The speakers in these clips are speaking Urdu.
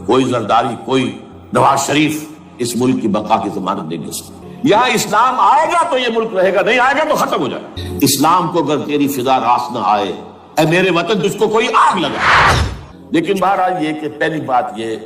کوئی زرداری، کوئی نواز شریف اس ملک کی بقا کی ضمانت نہیں دے سکتا۔ یہاں اسلام آئے گا تو یہ ملک رہے گا، نہیں آئے گا تو ختم ہو جائے گا۔ اسلام کو اگر تیری فضا راس نہ آئے، اے میرے وطن تجھ کو کوئی آگ لگا۔ لیکن بہرحال یہ کہ پہلی بات یہ،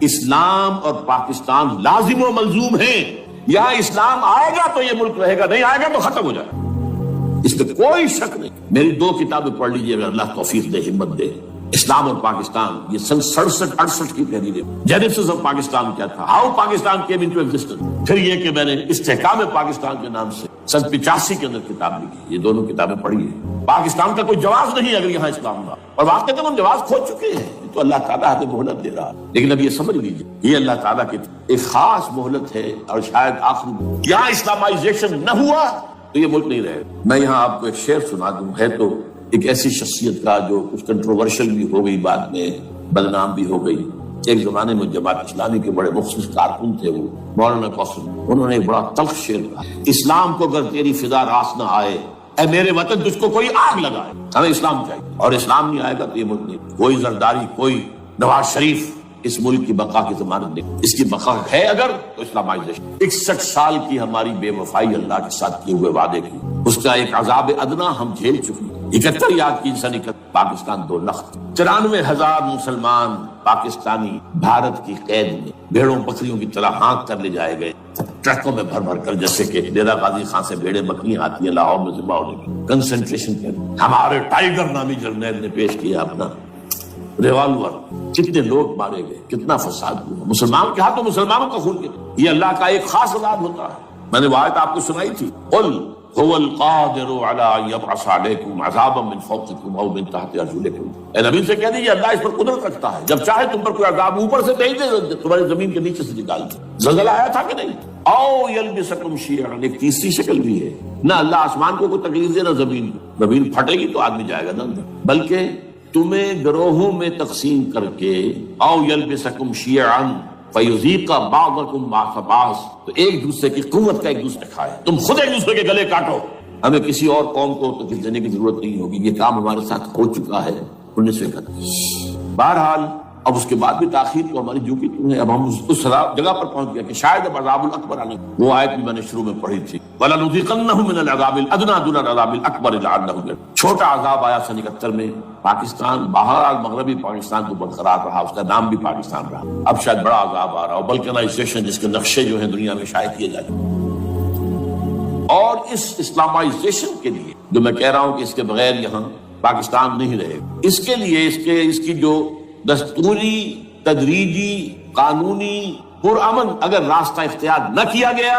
اسلام اور پاکستان لازم و ملزوم ہیں۔ یہاں اسلام آئے گا تو یہ ملک رہے گا، نہیں آئے گا تو ختم ہو جائے گا، اس میں کوئی شک نہیں۔ میری 2 کتابیں پڑھ لیجئے، اگر اللہ توفیق دے، ہمت دے۔ اسلام اور پاکستان، یہ سن 67-68 کی تحریر ہے۔ جینیسس آف پاکستان کیا تھا، how Pakistan came into existence. پھر یہ کہ میں نے استحکام پاکستان کے نام سے سن 85 کے اندر کتاب لکھی، یہ دونوں کتابیں پڑھی ہیں۔ پاکستان کا کوئی جواز نہیں اگر یہاں اسلام نہ، اور واقعی ہم جواز کھو چکے ہیں، تو اللہ تعالیٰ ہمیں مہلت دے رہا ہے۔ لیکن اب یہ سمجھ لیجیے، یہ اللہ تعالیٰ کی ایک خاص مہلت ہے، اور شاید آخری یہاں اسلامائزیشن نہ ہوا تو یہ ملک نہیں رہے گا۔ میں یہاں آپ کو ایک شعر سنا دوں، ہے تو ایک ایسی شخصیت کا جو کچھ کنٹروورشل بھی ہو گئی، بعد میں بدنام بھی ہو گئی۔ ایک زمانے میں جماعت اسلامی کے بڑے مخصوص کارکن تھے وہ مولانا قاسم، انہوں نے ایک بڑا تلخ شعر کہا، اسلام کو اگر تیری فضا راس نہ آئے، اے میرے وطن تجھ کو کوئی آگ لگائے۔ ہمیں اسلام چاہیے، اور اسلام نہیں آئے گا تو یہ ملک نہیں۔ کوئی زرداری، کوئی نواز شریف اس ملک کی بقا کی ضمانت نہیں۔ اس کی بقا ہے اگر تو اسلامائزیشن۔ 61 سال کی ہماری بے وفائی اللہ کے ساتھ کیے ہوئے وعدے کی، اس کا ایک عذاب ادنا ہم جھیل چکے ہیں۔ 71 یاد کی سن 71 پاکستان 2 لخت، 94,000 مسلمان پاکستانی بھارت کی قید میں بھیڑوں بکریوں کی طرح ہانک کر لے جائے گئے، ٹرکوں میں بھر بھر کر، جیسے کہ ڈیرہ غازی خان سے بھیڑیں بکریاں آتی ہیں لاہور میں ذبح ہونے کی، کنسنٹریشن کیمپ۔ ہمارے ٹائیگر نامی جرنیل نے پیش کیا اپنا ریوالور، کتنے لوگ مارے گئے، کتنا فساد ہوا، مسلمان کے ہاتھوں مسلمانوں کا خون گیا۔ یہ اللہ کا ایک خاص عذاب ہوتا ہے۔ میں نے وہ آیت آپ کو سنائی تھی، قل هو القادر على ان يبعث عليكم عذابا من فوقكم او من تحت ارجلكم۔ اے نبی سے کہہ دیجیے اللہ اس پر قدرت رکھتا ہے، جب چاہے تم پر کوئی عذاب اوپر سے نہیں دے، تمہاری زمین کے نیچے سے نکال دے۔ زلزلہ آیا تھا کہ نہیں؟ او یلبسکم شیعا، ایک تیسری شکل بھی ہے، نہ اللہ آسمان کو کوئی تکلیف دے، نہ زمین کو۔ زمین پھٹے گی تو آدمی جائے گا نا، بلکہ تمہیں گروہوں میں تقسیم کر کے، او یلبسکم شیعا فیذیق بعضکم بعض بعض، تو ایک دوسرے کی قوت کا ایک دوسرے کھائے، تم خود ایک دوسرے کے گلے کاٹو۔ ہمیں کسی اور قوم کو تکلیف دینے کی ضرورت نہیں ہوگی، یہ کام ہمارے ساتھ ہو چکا ہے 19ویں قدم۔ بہرحال اب اس کے بعد بھی تاخیر تو ہماری جو کی تم ہے، اب ہم اس جگہ پر پہنچ گیا کہ شاید اب عذاب الاکبر آنے۔ وہ آیت بھی میں نے شروع میں پڑھی تھی، وَلَنُذِيقَنَّهُم مِّنَ الْعَذَابِ الْأَدْنَىٰ دُونَ الْعَذَابِ الْأَكْبَرِ لَعَلَّهُمْ يَرْجِعُونَ۔ چھوٹا عذاب آیا سن 71 میں، پاکستان بہرحال مغربی پاکستان تو برقرار رہا، اس کا نام بھی پاکستان رہا۔ اب شاید بڑا عذاب آ رہا ہو، بلکنائزیشن جس کے نقشے جو ہیں دنیا میں شائع کیے جاتے ہیں۔ اور اس اسلامائزیشن کے لیے جو میں کہہ رہا ہوں کہ اس کے بغیر یہاں پاکستان نہیں رہے، اس کے لیے اس کی جو دستوری، تدریجی، قانونی، پرامن اگر راستہ اختیار نہ کیا گیا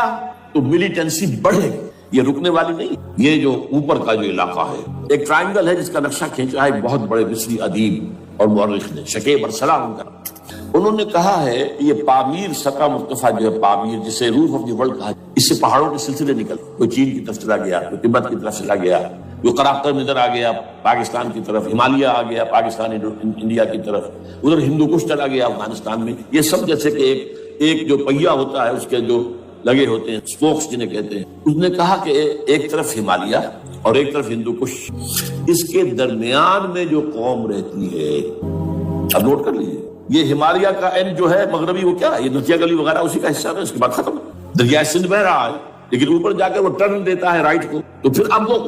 تو ملیٹنسی بڑھے گی، یہ رکنے والی نہیں۔ یہ جو اوپر کا جو علاقہ ہے، ایک ٹرائنگل ہے جس کا نقشہ کھینچا ہے ایک بہت بڑے مصری ادیب اور مورخ نے، شکیب ارسلان کا۔ انہوں نے کہا ہے یہ پامیر سطح مرتفع جو ہے، پامیر جسے روف آف دی ورلڈ کہا، اس سے پہاڑوں کے سلسلے نکل، کوئی چین کی طرف چلا گیا، کوئی تبت کی طرف چلا گیا، کوئی قراقرم ادھر آ گیا پاکستان کی طرف، ہمالیہ آ گیا پاکستان انڈیا کی طرف، ادھر ہندو کش چلا گیا افغانستان میں۔ یہ سب جیسے کہ ایک جو پہیا ہوتا ہے اس کے جو لگے ہوتے ہیں اسپوکس جنہیں کہتے ہیں۔ اس نے کہا کہ ایک طرف ہمالیہ اور ایک طرف ہندو کش، اس کے درمیان میں جو قوم رہتی ہے، اب نوٹ کر لیجیے، یہ ہمالیہ کا اینڈ جو ہے مغربی، وہ کیا ہے، یہ نتیا گلی وغیرہ اسی کا حصہ ہے، اس کے بعد ختم۔ دریا سندھ بہ رہا ہے لیکن اوپر جا کر وہ ٹرن دیتا ہے رائٹ کو، تو پھر اب وہ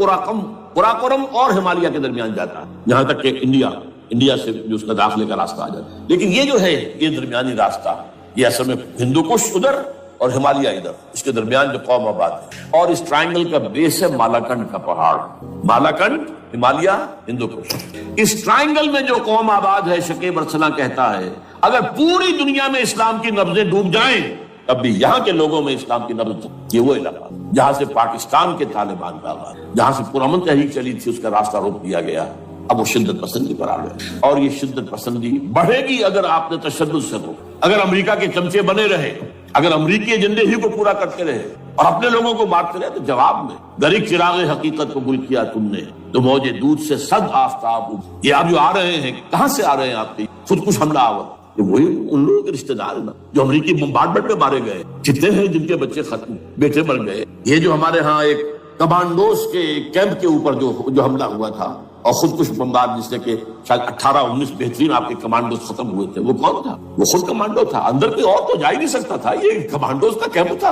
قراقرم اور ہمالیہ کے درمیان جاتا ہے، یہاں تک کہ انڈیا سے جو اس کا داخلے کا راستہ آ جاتا ہے۔ لیکن یہ جو ہے یہ درمیانی راستہ، یہ اصل میں ہندو کش ادھر اور ہمالیہ ادھر، اس کے درمیان جو قوم آباد ہے۔ اور اس ٹرائنگل کا بیس ہے مالاکنڈ کا پہاڑ، مالاکنڈ، ہمالیہ، ہندو کش۔ اس ٹرائنگل میں جو قوم آباد ہے، شکیب ارسلان کہتا ہے اگر پوری دنیا میں اسلام کی نبضیں ڈوب جائیں تب بھی یہاں کے لوگوں میں اسلام کی نبض، یہ وہ علاقہ جہاں سے پاکستان کے طالبان کا آغاز، جہاں سے پرامن تحریک چلی تھی، اس کا راستہ روک دیا گیا۔ اب وہ شدت پسندی پر آ گئے، اور یہ شدت پسندی بڑھے گی اگر آپ نے تشدد سے روکا، اگر امریکہ کے چمچے بنے رہے، اگر امریکی ایجنڈے ہی کو پورا کرتے رہے اور اپنے لوگوں کو مارتے رہے، تو جواب میں گری چراغ حقیقت کو گل کیا تم نے تو موجے دودھ سے صد آفتاب۔ یہ آپ جو آ رہے ہیں، کہاں سے آ رہے ہیں؟ آپ کی خودکش حملہ آور، یہ وہی ان لوگوں کے رشتہ دار ہیں نا جو امریکی بمبارڈمنٹ میں مارے گئے، جتنے ہیں جن کے بچے ختم، بیٹے مر گئے۔ یہ جو ہمارے ہاں ایک کمانڈوز کے کیمپ کے اوپر جو حملہ ہوا تھا اور خودکش بمبار جس نے کہ شاید 18-19 بہترین آپ کے کمانڈوز ختم ہوئے تھے، وہ کون تھا؟ وہ خود کمانڈو تھا، اندر کوئی اور تو جا ہی نہیں سکتا تھا، یہ کمانڈوز کا کیمپ تھا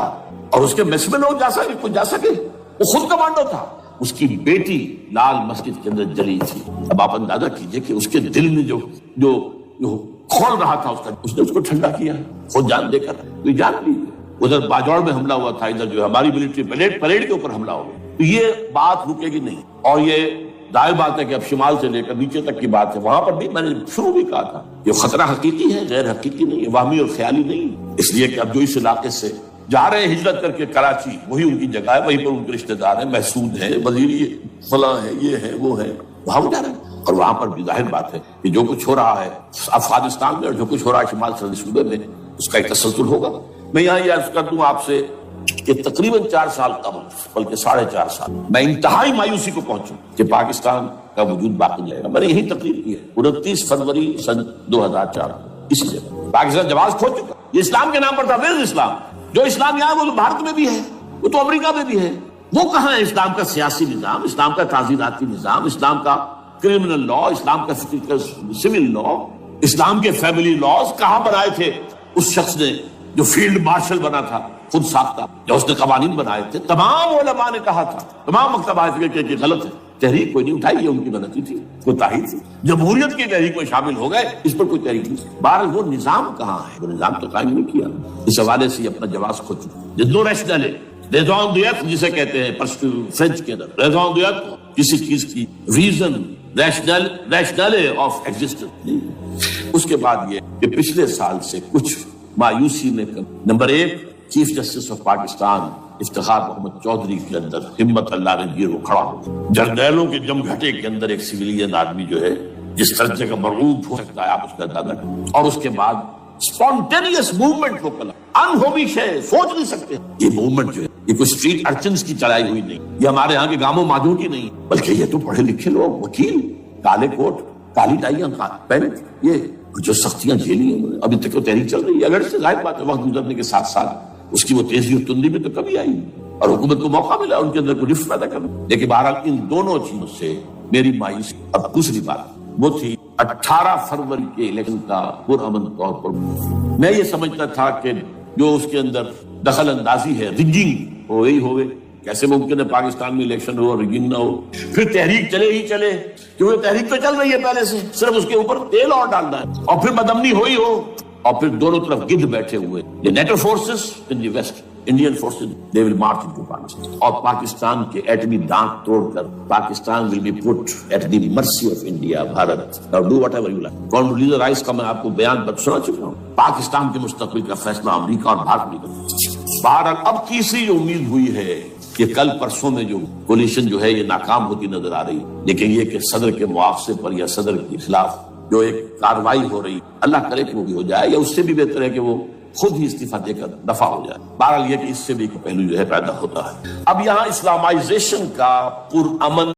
اور اس کے میس میں لوگ جا سکے، وہ خود کمانڈو تھا۔ اس کی بیٹی لال مسجد کے اندر جلی تھی۔ اب آپ اندازہ کیجئے کہ اس کے دل میں جو کھول رہا تھا اس نے اس کو ٹھنڈا کیا خود جان دے کر، تو جان لی۔ ادھر باجوڑ میں حملہ ہوا تھا، ادھر جو ہماری ملٹری پریڈ کے اوپر حملہ ہو گیا، تو یہ بات رکے گی نہیں۔ اور یہ ظاہر بات ہے کہ اب شمال سے لے کر نیچے تک کی بات ہے، وہاں پر بھی میں نے شروع بھی کہا تھا یہ خطرہ حقیقی ہے، غیر حقیقی نہیں ہے، وہمی اور خیالی نہیں، اس لیے کہ اب جو اس علاقے سے جا رہے ہیں ہجرت کر کے کراچی، وہی ان کی جگہ ہے، وہیں پر ان کے رشتہ دار ہیں، محسود ہیں، وزیر فلاں ہے، یہ ہے وہ ہے، وہاں وہ جا رہے ہیں۔ اور وہاں پر بھی ظاہر بات ہے کہ جو کچھ ہو رہا ہے افغانستان میں اور جو کچھ ہو رہا ہے شمال سرحدی صوبے میں، اس کا ایک تسلسل ہوگا۔ میں یہاں یہ عرض کر دوں آپ سے کہ تقریباً 4 سال قبل، بلکہ 4.5 سال، میں انتہائی مایوسی کو پہنچوں کہ پاکستان کا وجود باقی رہے گا۔ میں نے یہی تقریر کی ہے 29 فروری سن 2004، اسی جگہ پاکستان جواز کھو چکا۔ یہ اسلام کے نام پر تھا، ویر اسلام، جو اسلام یہاں وہ تو بھارت میں بھی ہے، وہ تو امریکہ میں بھی ہے، وہ کہاں ہے اسلام کا سیاسی نظام، اسلام کا تعزیراتی نظام، اسلام کا کرمنل لا، اسلام کا سول لا، اسلام کے فیملی لاز کہاں بنائے تھے اس شخص نے جو فیلڈ مارشل بنا تھا، خود ساختہ، جو اس نے قوانین بنائے تھے۔ تمام علماء نے کہا تھا، تمام مکتبات کہ غلط ہے، تحریک کوئی نہیں اٹھائی، یہ ان کی غلطی تھی، کوتاہی تھی۔ جمہوریت کی تحریک میں شامل ہو گئے، اس پر کوئی تحریک نہیں۔ بہرحال وہ نظام کہاں ہے؟ وہ نظام تو قائم نہیں کیا، اس حوالے سے اپنا جواز کھو چکا۔ نو ریشنل ریزون دیت جسے کہتے ہیں فرینچ کے اندر، ریزون دیت کسی چیز کی ریزن، ریشنل آف ایگزسٹنس۔ اس کے بعد یہ کہ پچھلے سال سے کچھ مایوسی نے number 1 chief justice of Pakistan Iftikhar Muhammad Chaudhry کے اندر ہمت اللہ نے دی، وہ کھڑا ہو جرنیلوں کے جم گھٹے کے اندر ایک سویلین آدمی جو ہے جس درجے کا مرغوب ہو سکتا ہے آپ اس کا اندازہ کریں۔ اور اس کے بعد اسپونٹینیس موومنٹ، وہ کلا انہوبی شے سوچ نہیں سکتے، یہ موومنٹ جو ہے یہ کوئی اسٹریٹ ارچنز کی چلائی ہوئی نہیں، یہ ہمارے ہاں کے گاموں ماجوں کی نہیں، بلکہ یہ تو پڑھے لکھے لوگ، وکیل، کالے کوٹ، کالی ٹائیاں پہنے، یہ جو سختیاں جھیلی ہیں انہوں نے، ابھی تک وہ تحریک چل رہی ہے۔ اگر سے ظاہر بات ہے وقت گزرنے کے ساتھ ساتھ اس کی وہ تیزی اور تندی میں تو کمی آئی اور حکومت کو موقع ملا ان کے اندر کوئی رفت پیدا کرنا۔ لیکن بہرحال ان دونوں چیزوں سے میری مایوسی۔ اب دوسری بات وہ تھی 18 فروری کے الیکشن کا پرامن طور پر میں یہ سمجھتا تھا کہ جو اس کے اندر دخل اندازی ہے، ریگنگ ہو گئی ہوئے، کیسے ممکن ہے پاکستان میں الیکشن ہو اور ریگنگ نہ ہو؟ پھر تحریک چلے ہی چلے، کیونکہ تحریک تو چل رہی ہے پہلے سے، صرف اس کے اوپر تیل اور ڈالنا ہے، اور پھر بدامنی ہوئی ہو، اور پھر دونوں طرف گدھ بیٹھے ہوئے، the NATO forces in the west, Indian forces, they will march into Pakistan. اور پاکستان کے ایٹمی دانت توڑ کر Pakistan will be put at the mercy of India, Bharat. Now do whatever you like. Condoleezza Rice کا میں آپ کو بیان سنا چکا ہوں، پاکستان کے مستقبل کا فیصلہ امریکہ اور بھارت نہیں کرتا۔ بہرحال اب تیسری جو امید ہوئی ہے کہ کل پرسوں میں جو کولیشن جو ہے یہ ناکام ہوتی نظر آ رہی، لیکن یہ کہ صدر کے معاوضے پر یا صدر کے خلاف جو ایک کاروائی ہو رہی، اللہ کرے کہ وہ بھی ہو جائے، یا اس سے بھی بہتر ہے کہ وہ خود ہی استعفیٰ دے کر دفع ہو جائے۔ بہرحال یہ کہ اس سے بھی ایک پہلو جو ہے پیدا ہوتا ہے۔ اب یہاں اسلامائزیشن کا پرامن